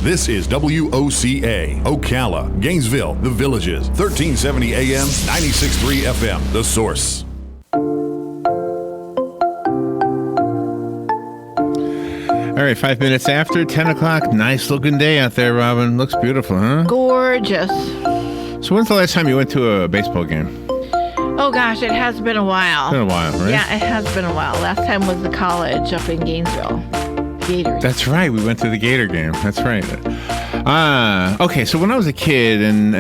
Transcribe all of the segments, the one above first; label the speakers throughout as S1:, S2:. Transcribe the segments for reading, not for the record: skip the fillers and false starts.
S1: This is WOCA, Ocala, Gainesville, The Villages, 1370 AM, 96.3 FM, The Source.
S2: All right, 5 minutes after 10 o'clock. Nice looking day out there, Robin. Looks beautiful, huh?
S3: Gorgeous.
S2: So when's the last time you went to a baseball game?
S3: Oh, gosh, it has been a while.
S2: It's been a while, right?
S3: Yeah, it has been a while. Last time was the college up in Gainesville. Gators.
S2: That's right. We went to the Gator game. That's right. Okay, so when I was a kid and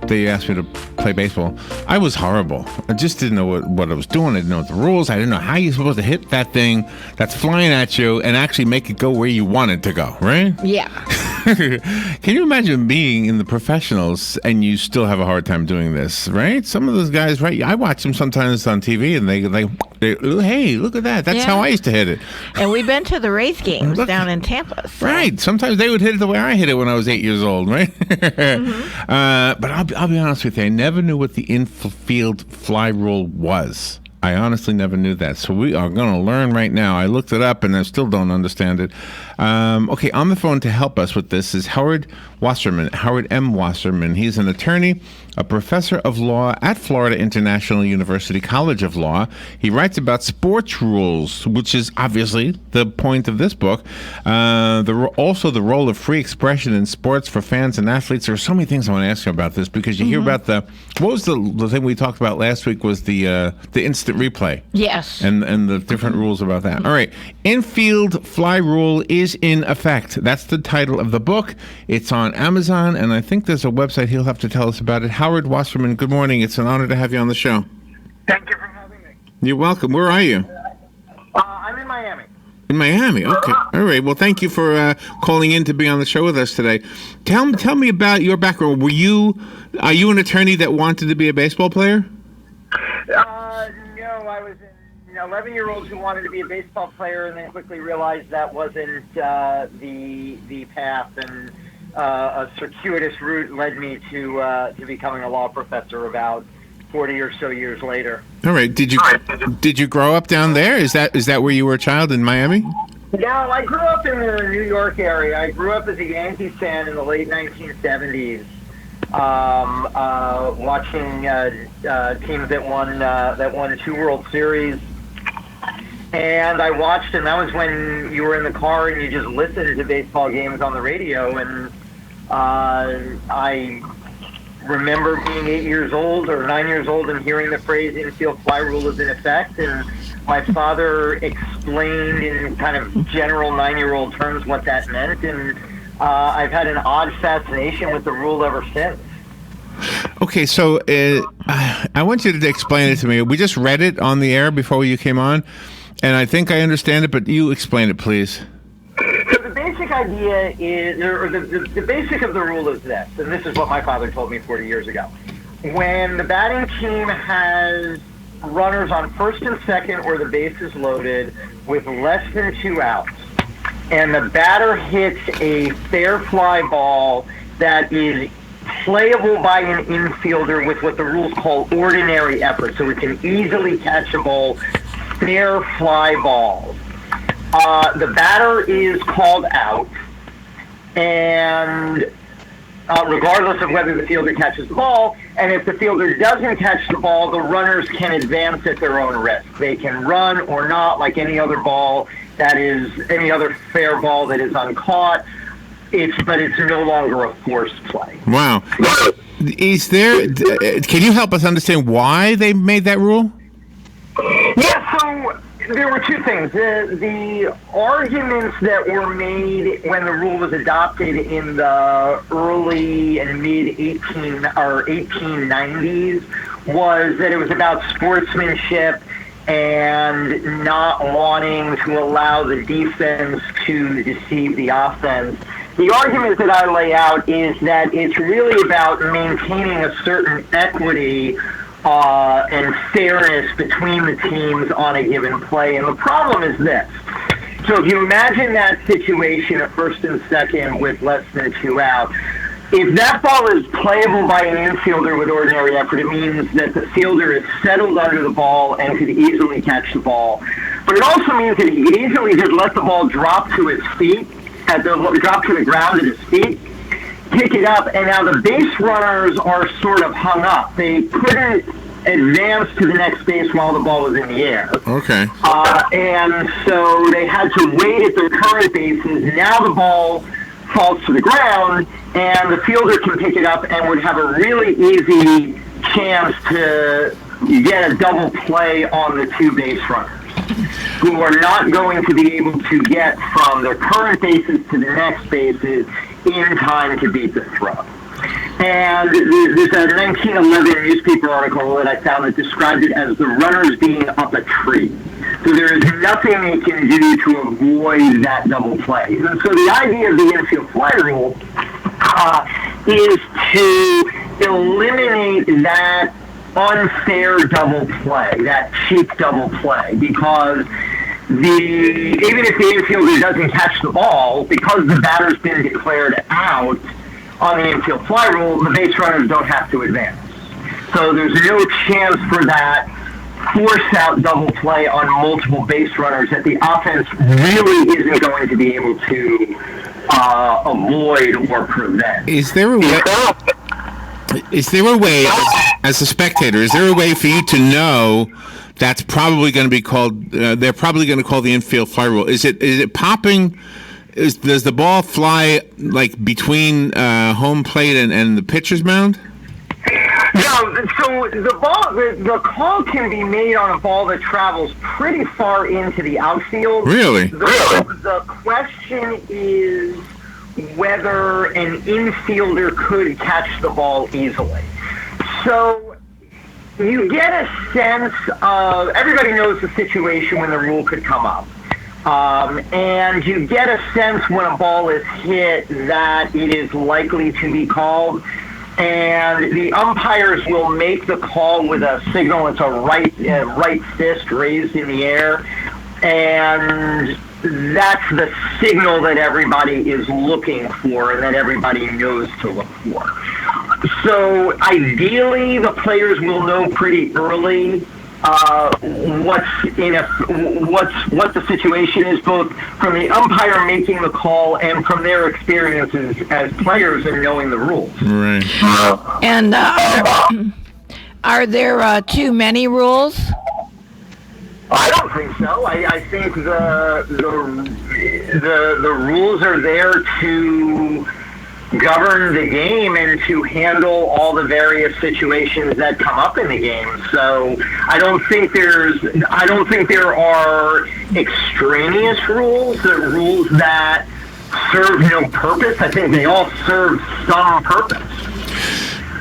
S2: they asked me to play baseball, I was horrible. I just didn't know what I was doing. I didn't know the rules. I didn't know how you're supposed to hit that thing that's flying at you and actually make it go where you want it to go, right?
S3: Yeah.
S2: Can you imagine being in the professionals and you still have a hard time doing this, right? Some of those guys, right? I watch them sometimes on TV and they hey, look at that. That's how I used to hit it.
S3: And we've been to the race games down in Tampa. So.
S2: Right. Sometimes they would hit it the way I hit it when I was 8 years old, right?
S3: Mm-hmm.
S2: But I'll be honest with you. I never knew what the infield fly rule was. I honestly never knew that. So we are going to learn right now. I looked it up and I still don't understand it. Okay, on the phone to help us with this is Howard Wasserman, Howard M. Wasserman. He's an attorney, a professor of law at Florida International University College of Law. He writes about sports rules, which is obviously the point of this book. Also the role of free expression in sports for fans and athletes. There are so many things I want to ask you about this because you hear about what was the thing we talked about last week was the instant replay.
S3: Yes.
S2: And the different rules about that. All right. Infield fly rule is in effect. That's the title of the book. It's on Amazon, and I think there's a website. He'll have to tell us about it. Howard Wasserman, good morning. It's an honor to have you on the show.
S4: Thank you for having me.
S2: You're welcome. Where are you?
S4: I'm in Miami.
S2: In Miami. Okay. All right. Well, thank you for calling in to be on the show with us today. Tell me about your background. Are you an attorney that wanted to be a baseball player?
S4: No, I was an 11-year-old who wanted to be a baseball player and then quickly realized that wasn't the path, and a circuitous route led me to becoming a law professor about 40 or so years later.
S2: All right. Did you grow up down there? Is that where you were a child in Miami?
S4: No, I grew up in the New York area. I grew up as a Yankees fan in the late 1970s. Watching teams that won 2 World Series, and I watched, and that was when you were in the car and you just listened to baseball games on the radio. And I remember being 8 years old or 9 years old and hearing the phrase "infield fly rule" is in effect, and my father explained in kind of general 9-year-old terms what that meant, and I've had an odd fascination with the rule ever since.
S2: Okay, so I want you to explain it to me. We just read it on the air before you came on, and I think I understand it, but you explain it, please.
S4: So the basic idea is, or the basic of the rule is this, and this is what my father told me 40 years ago. When the batting team has runners on first and second or the base is loaded with less than 2 outs, and the batter hits a fair fly ball that is playable by an infielder with what the rules call ordinary effort, so it can easily catch a ball, fair fly balls. The batter is called out, and regardless of whether the fielder catches the ball, and if the fielder doesn't catch the ball, the runners can advance at their own risk. They can run or not like any other ball that is, any other fair ball that is uncaught. But it's no longer a forced play.
S2: Wow. Is there? Can you help us understand why they made that rule?
S4: Yeah, so there were 2 things. The arguments that were made when the rule was adopted in the early and mid 1890s was that it was about sportsmanship and not wanting to allow the defense to deceive the offense. The argument that I lay out is that it's really about maintaining a certain equity and fairness between the teams on a given play. And the problem is this. So if you imagine that situation at first and second with less than 2 outs, if that ball is playable by an infielder with ordinary effort, it means that the fielder is settled under the ball and could easily catch the ball. But it also means that he could easily just let the ball drop to its feet drop to the ground at his feet, pick it up, and now the base runners are sort of hung up. They couldn't advance to the next base while the ball was in the air.
S2: Okay.
S4: And so they had to wait at their current bases. Now the ball falls to the ground, and the fielder can pick it up and would have a really easy chance to get a double play on the two base runners, who are not going to be able to get from their current bases to the next bases in time to beat the throw. And there's a 1911 newspaper article that I found that described it as the runners being up a tree. So there is nothing they can do to avoid that double play. And so the idea of the infield fly rule is to eliminate that unfair double play, that cheap double play, because even if the infielder doesn't catch the ball, because the batter's been declared out on the infield fly rule, the base runners don't have to advance. So there's no chance for that force-out double play on multiple base runners that the offense really isn't going to be able to avoid or prevent.
S2: Is there a way, as a spectator, is there a way for you to know that's probably going to be called, they're probably going to call the infield fly rule? Is it popping? Does the ball fly like between home plate and the pitcher's mound?
S4: No, so the call can be made on a ball that travels pretty far into the outfield.
S2: Really?
S4: The question is whether an infielder could catch the ball easily. So you get a sense of, everybody knows the situation when the rule could come up. And you get a sense when a ball is hit that it is likely to be called. And the umpires will make the call with a signal. It's a right fist raised in the air. And that's the signal that everybody is looking for and that everybody knows to look for. So ideally, the players will know pretty early what the situation is, both from the umpire making the call and from their experiences as players and knowing the rules.
S2: Right.
S3: And are there too many rules?
S4: I don't think so. I think the rules are there to govern the game and to handle all the various situations that come up in the game. So I don't think there are extraneous rules, the rules that serve no purpose. I think they all serve some purpose.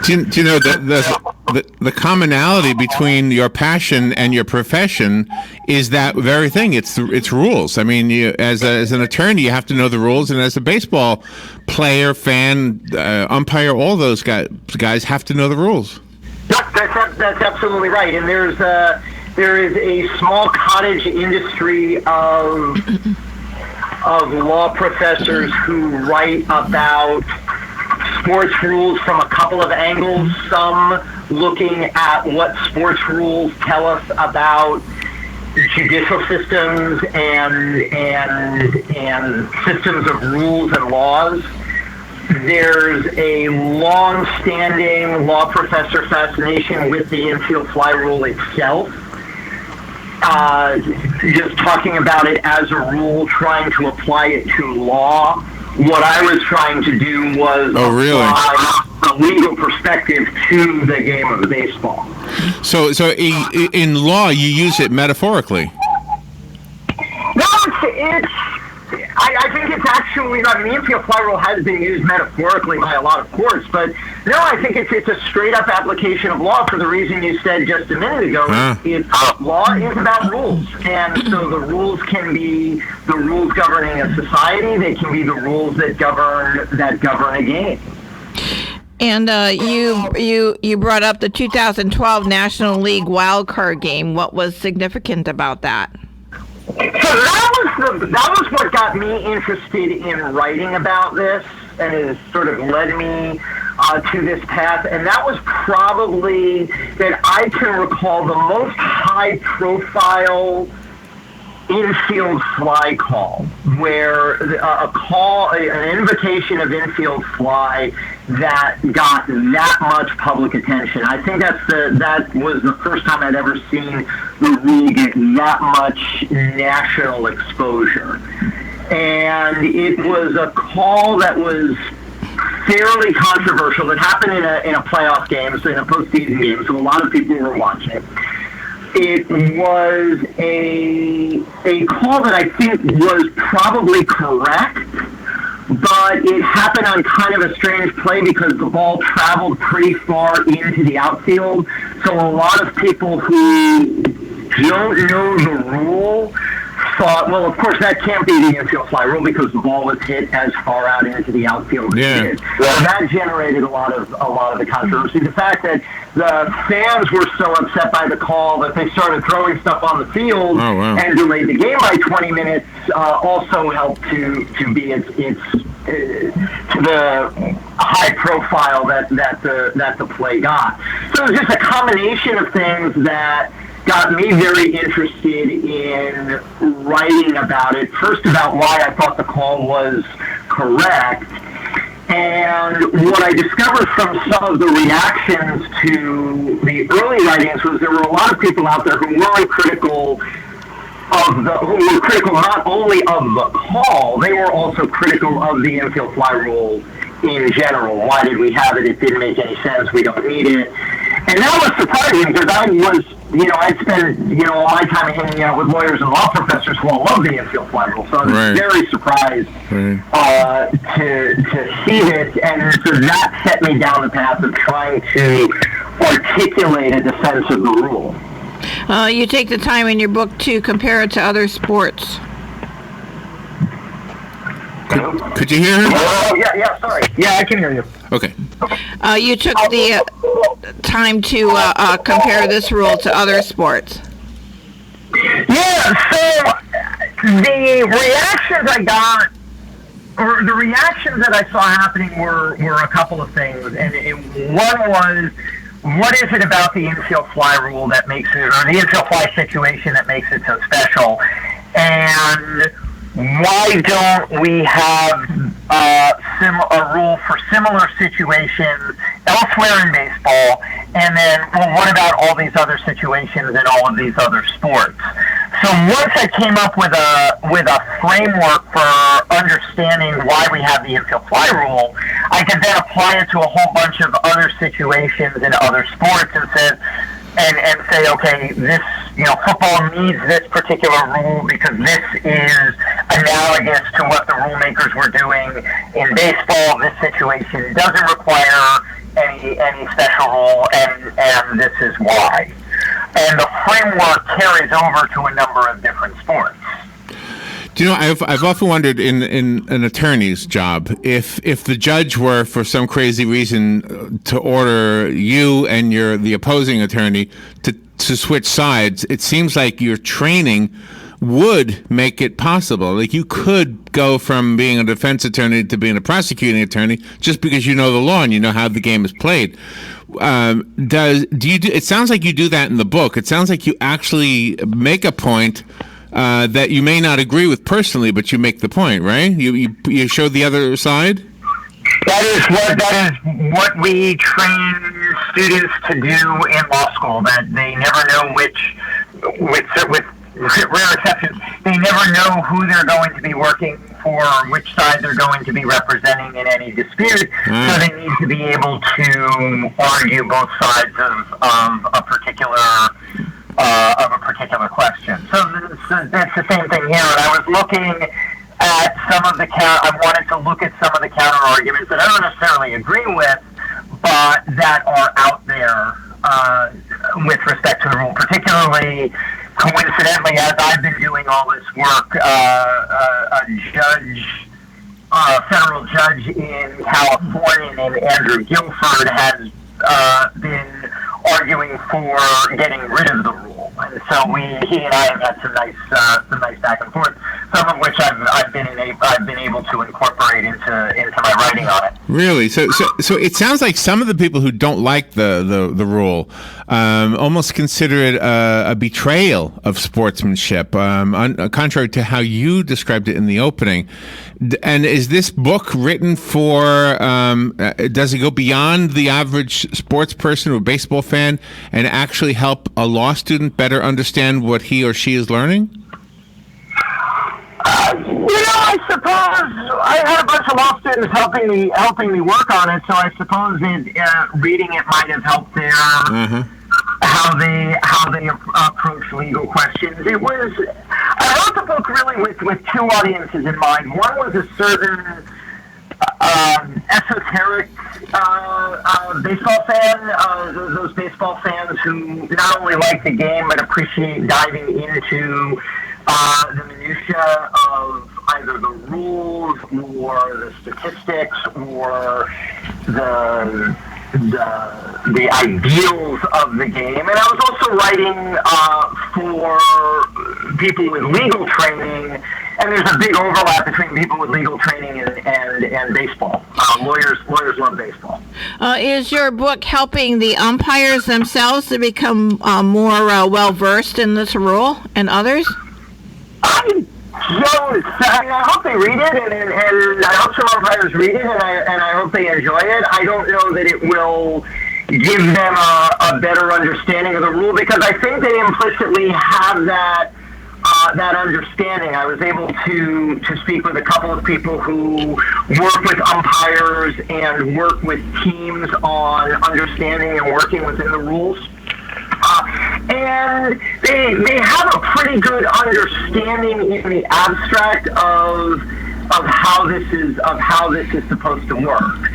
S2: Do you know the commonality between your passion and your profession is that very thing? It's rules. I mean, as an attorney, you have to know the rules, and as a baseball player, fan, umpire, all those guys have to know the rules.
S4: That's absolutely right. And there is a small cottage industry of law professors who write about sports rules from a couple of angles, some looking at what sports rules tell us about judicial systems and systems of rules and laws. There's a long-standing law professor fascination with the infield fly rule itself. Just talking about it as a rule, trying to apply it to law. What I was trying to do was apply a legal perspective to the game of baseball.
S2: So in law, you use it metaphorically.
S4: No, I think it's actually, I mean, the infield fly rule has been used metaphorically by a lot of courts, but no, I think it's a straight-up application of law for the reason you said just a minute ago. Law is about rules, and so the rules can be the rules governing a society. They can be the rules that govern a game.
S3: And you brought up the 2012 National League wild card game. What was significant about that?
S4: So that was what got me interested in writing about this, and it sort of led me to this path. And that was probably, that I can recall, the most high-profile infield fly call, where an invocation of infield fly that got that much public attention. I think that was the first time I'd ever seen the rule get that much national exposure. And it was a call that was fairly controversial. It happened in a playoff game, so in a postseason game, so a lot of people were watching it. It was a call that I think was probably correct, but it happened on kind of a strange play because the ball traveled pretty far into the outfield. So a lot of people who don't know the rule thought, well, of course, that can't be the infield fly rule because the ball was hit as far out into the outfield as it did. Well, that generated a lot of the controversy. The fact that the fans were so upset by the call that they started throwing stuff on the field and delayed the game by 20 minutes also helped to be its to the high profile that the play got. So it was just a combination of things that got me very interested in writing about it. First, about why I thought the call was correct. And what I discovered from some of the reactions to the early writings was there were a lot of people out there who were critical not only of the call, they were also critical of the infield fly rule in general. Why did we have it? It didn't make any sense. We don't need it. And that was surprising because I'd spent, all my time hanging out with lawyers and law professors who all love the infield fly rule. So I was very surprised to see this. And so that set me down the path of trying to articulate a defense of the rule.
S3: You take the time in your book to compare it to other sports.
S2: Could you hear him?
S4: Oh, yeah, sorry. Yeah, I can hear you.
S2: Okay.
S3: You took the time to compare this rule to other sports.
S4: Yeah, so the reactions I got, or the reactions that I saw happening were a couple of things. And one was, what is it about the infield fly rule that makes it, or the infield fly situation that makes it so special? And why don't we have a rule for similar situations elsewhere in baseball? And then, well, what about all these other situations in all of these other sports? So once I came up with a framework for understanding why we have the infield fly rule, I could then apply it to a whole bunch of other situations in other sports and say, okay, this, football needs this particular rule because this is analogous to what the rulemakers were doing in baseball. This situation doesn't require any special rule, and this is why. And the framework carries over to a number of different sports.
S2: Do you know, I've often wondered in an attorney's job, if the judge were for some crazy reason to order you and the opposing attorney to switch sides, it seems like your training would make it possible. Like you could go from being a defense attorney to being a prosecuting attorney just because you know the law and you know how the game is played. It sounds like you do that in the book. It sounds like you actually make a point that you may not agree with personally, but you make the point, right? You show the other side.
S4: That is what we train students to do in law school. That they never know with rare exceptions, they never know who they're going to be working for, which side they're going to be representing in any dispute. So they need to be able to argue both sides of a particular question. So that's the same thing here. And I was looking at I wanted to look at some of the counter arguments that I don't necessarily agree with, but that are out there with respect to the rule. Particularly, coincidentally, as I've been doing all this work, a federal judge in California named Andrew Guilford has been arguing for getting rid of the rule. And so he and I have had some nice back and forth. some of which I've been able to incorporate into my writing on it.
S2: Really? So it sounds like some of the people who don't like the rule almost consider it a betrayal of sportsmanship, contrary to how you described it in the opening. And is this book written for, does it go beyond the average sports person or baseball fan and actually help a law student better understand what he or she is learning?
S4: I suppose I had a bunch of law students helping me work on it, so I suppose reading it might have helped their how they approach legal questions. I wrote the book really with two audiences in mind. One was a certain esoteric baseball fan, those baseball fans who not only like the game but appreciate diving into the minutia of either the rules or the statistics or the ideals of the game. And I was also writing for people with legal training, and there's a big overlap between people with legal training and baseball. Lawyers love baseball.
S3: Is your book helping the umpires themselves to become more well-versed in this rule and others?
S4: I hope they read it, and I hope some umpires read it, and I hope they enjoy it. I don't know that it will give them a better understanding of the rule, because I think they implicitly have that understanding. I was able to speak with a couple of people who work with umpires and work with teams on understanding and working within the rules. And they have a pretty good understanding in the abstract of how this is supposed to work.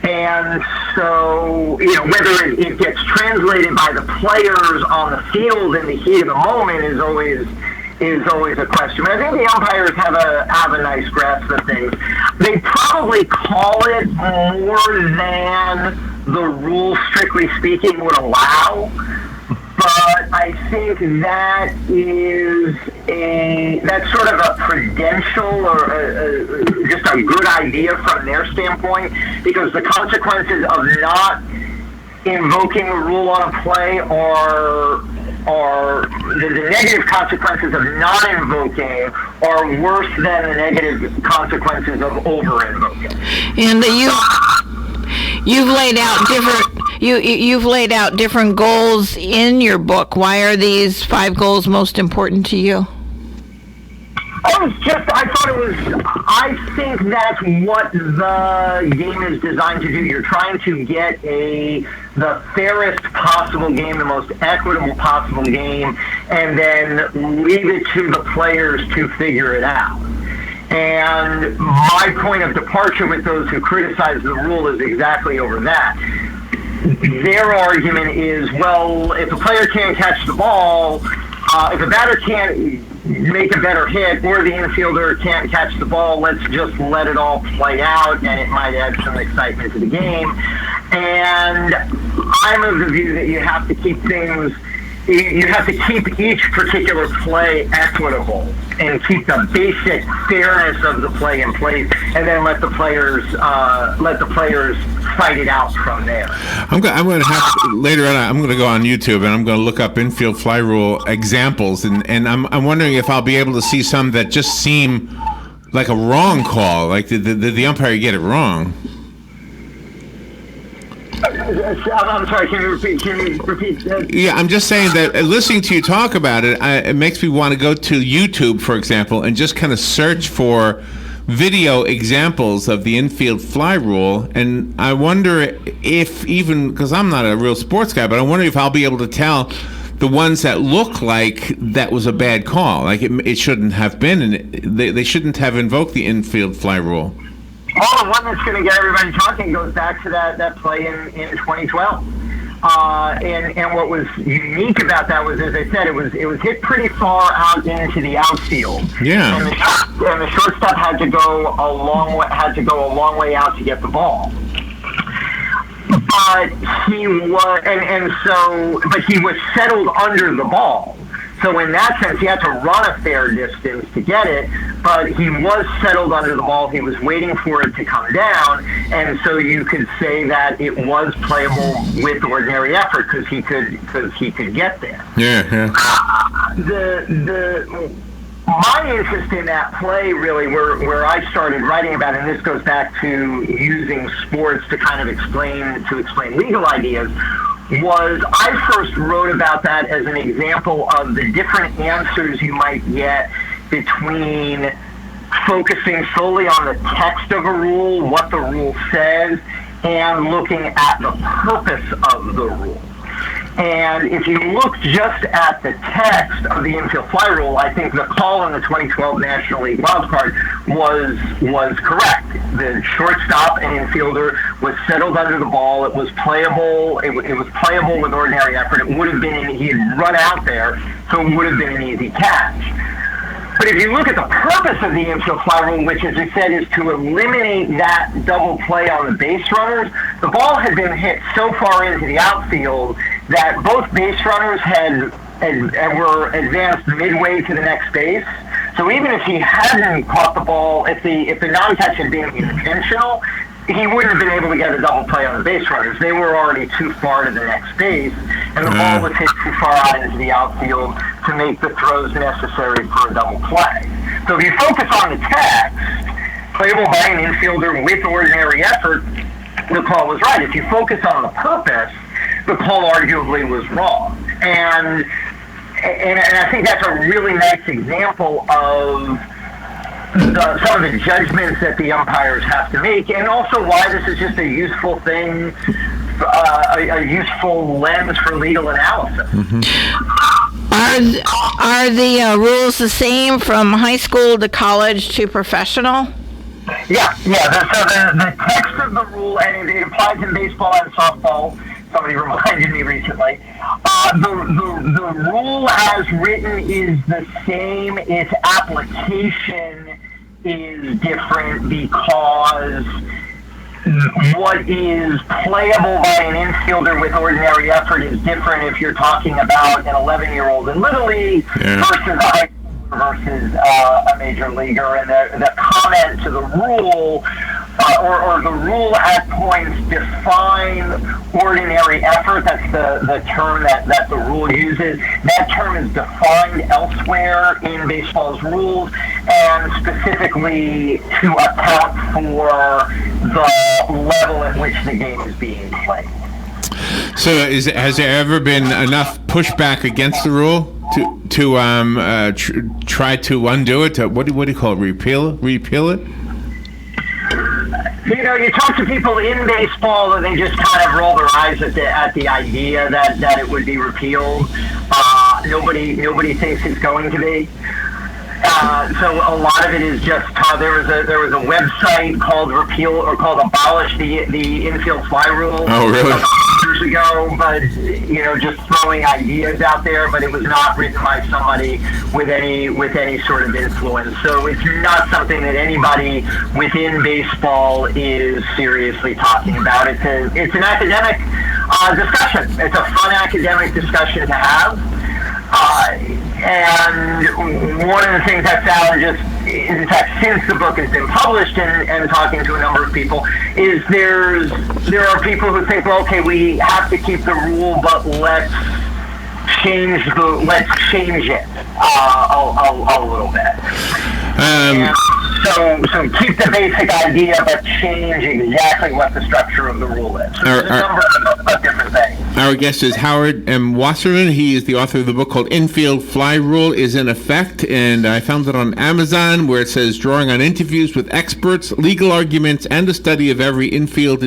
S4: And so, whether it gets translated by the players on the field in the heat of the moment is always a question. But I think the umpires have a nice grasp of things. They probably call it more than the rule, strictly speaking, would allow. But I think that's sort of a prudential or just a good idea from their standpoint, because the consequences of not invoking a rule on a play or the negative consequences of not invoking are worse than the negative consequences of over invoking.
S3: And you've laid out different goals in your book. Why are these 5 goals most important to you?
S4: I think that's what the game is designed to do. You're trying to get the fairest possible game, the most equitable possible game, and then leave it to the players to figure it out. And my point of departure with those who criticize the rule is exactly over that. Their argument is, well, if a player can't catch the ball, if a batter can't make a better hit, or the infielder can't catch the ball, let's just let it all play out, and it might add some excitement to the game. And I'm of the view that you have to keep each particular play equitable and keep the basic fairness of the play in place, and then let the players fight it out from there.
S2: I'm going to have later on. I'm going to go on YouTube and I'm going to look up infield fly rule examples, and I'm wondering if I'll be able to see some that just seem like a wrong call. Like did the umpire get it wrong?
S4: I'm sorry, can you repeat that?
S2: Yeah, I'm just saying that listening to you talk about it, it makes me want to go to YouTube, for example, and just kind of search for video examples of the infield fly rule. And I wonder if, even because I'm not a real sports guy, but I wonder if I'll be able to tell the ones that look like that was a bad call, like it shouldn't have been, and they shouldn't have invoked the infield fly rule.
S4: Well, the one that's going to get everybody talking goes back to that play in 2012. And what was unique about that was, as I said, it was hit pretty far out into the outfield.
S2: Yeah.
S4: And the shortstop had to go a long way out to get the ball. But he was but he was settled under the ball. So in that sense, he had to run a fair distance to get it, but he was settled under the ball. He was waiting for it to come down, and so you could say that it was playable with ordinary effort because he could get there.
S2: Yeah.
S4: My interest in that play, really, where I started writing about it, and this goes back to using sports to kind of explain legal ideas, was I first wrote about that as an example of the different answers you might get between focusing solely on the text of a rule, what the rule says, and looking at the purpose of the rule. And if you look just at the text of the infield fly rule, I think the call in the 2012 National League wildcard was correct. The shortstop and infielder was settled under the ball. It was playable. It was playable with ordinary effort. It would have been, he had run out there, so it would have been an easy catch. But if you look at the purpose of the infield fly rule, which, as I said, is to eliminate that double play on the base runners, the ball had been hit so far into the outfield that both base runners were advanced midway to the next base. So even if he hadn't caught the ball, if the non-catch had been intentional, he wouldn't have been able to get a double play on the base runners. They were already too far to the next base, and the ball was hit too far out into the outfield to make the throws necessary for a double play. So if you focus on the text, playable by an infielder with ordinary effort, the call was right. If you focus on the purpose, the call arguably was wrong. And I think that's a really nice example of some of the judgments that the umpires have to make, and also why this is just a useful thing, a useful lens for legal analysis.
S3: Are the rules the same from high school to college to professional?
S4: Yeah. The text of the rule, and it applies in baseball and softball. Somebody reminded me recently. The rule as written is the same. Its application is different because what is playable by an infielder with ordinary effort is different if you're talking about an 11-year-old in Little League versus a major leaguer. And the comment to the rule, or the rule at points define ordinary effort. That's the term that the rule uses. That term is defined elsewhere in baseball's rules, and specifically to account for the level at which the game is being played.
S2: So, has there ever been enough pushback against the rule to try to undo it? What do you call it? Repeal it?
S4: You know, you talk to people in baseball and they just kind of roll their eyes at the idea that it would be repealed. Nobody thinks it's going to be. So a lot of it is just there was a website called Abolish the Infield Fly Rule.
S2: Oh, really?
S4: Years ago, but just throwing ideas out there. But it was not written by somebody with any sort of influence. So it's not something that anybody within baseball is seriously talking about. It's an academic discussion. It's a fun academic discussion to have. And one of the things I found in fact, since the book has been published and talking to a number of people, is there are people who think, well, okay, we have to keep the rule, but let's change it a little bit. So keep the basic idea, but change exactly what the structure of the rule is. So there's a number of different things.
S2: Our guest is Howard M. Wasserman. He is the author of the book called Infield Fly Rule is in Effect, and I found it on Amazon, where it says, drawing on interviews with experts, legal arguments, and a study of every infield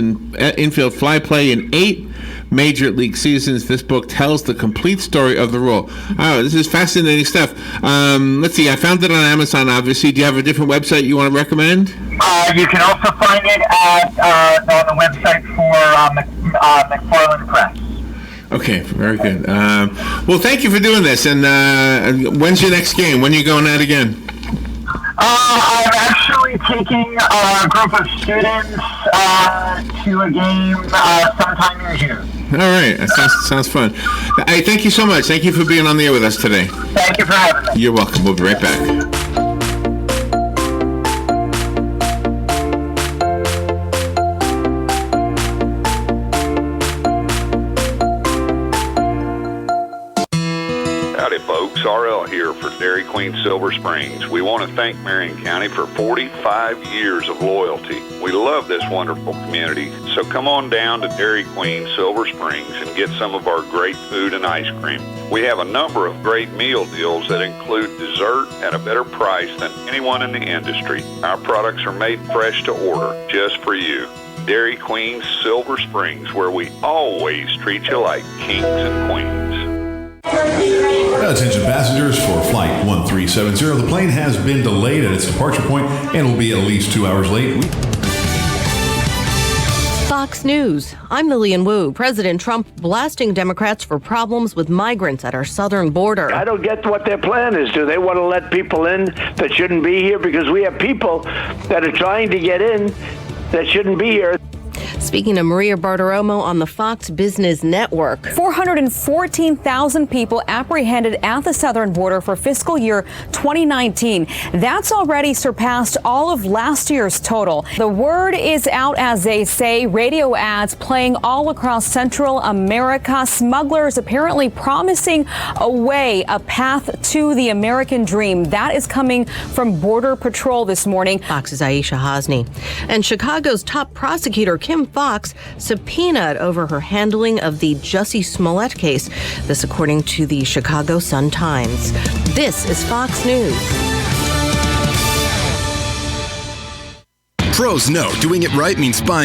S2: fly play in 8 major league seasons. This book tells the complete story of the rule. Oh, this is fascinating stuff. Let's see, I found it on Amazon, obviously. Do you have a different website you want to recommend?
S4: You can also find it on the website for McFarland Press.
S2: Okay, very good. Well, thank you for doing this. And when's your next game? When are you going out again?
S4: I'm actually taking a group of students to a game sometime in June.
S2: All right, that sounds fun. Hey, thank you so much. Thank you for being on the air with us today.
S4: Thank you for having me.
S2: You're welcome. We'll be right back.
S5: folks. RL here for Dairy Queen Silver Springs. We want to thank Marion County for 45 years of loyalty. We love this wonderful community, so come on down to Dairy Queen Silver Springs and get some of our great food and ice cream. We have a number of great meal deals that include dessert at a better price than anyone in the industry. Our products are made fresh to order just for you. Dairy Queen Silver Springs, where we always treat you like kings and queens.
S1: Attention passengers for Flight 1370. The plane has been delayed at its departure point and will be at least 2 hours late.
S6: Fox News. I'm Lillian Wu. President Trump blasting Democrats for problems with migrants at our southern border.
S7: I don't get what their plan is. Do they want to let people in that shouldn't be here? Because we have people that are trying to get in that shouldn't be here.
S6: Speaking to Maria Bartiromo on the Fox Business Network.
S8: 414,000 people apprehended at the southern border for fiscal year 2019. That's already surpassed all of last year's total. The word is out, as they say, radio ads playing all across Central America. Smugglers apparently promising a path to the American dream. That is coming from Border Patrol this morning.
S6: Fox's Aisha Hasni. And Chicago's top prosecutor, Kim Fox, subpoenaed over her handling of the Jussie Smollett case. This according to the Chicago Sun-Times. This is Fox News.
S9: Pros know doing it right means buying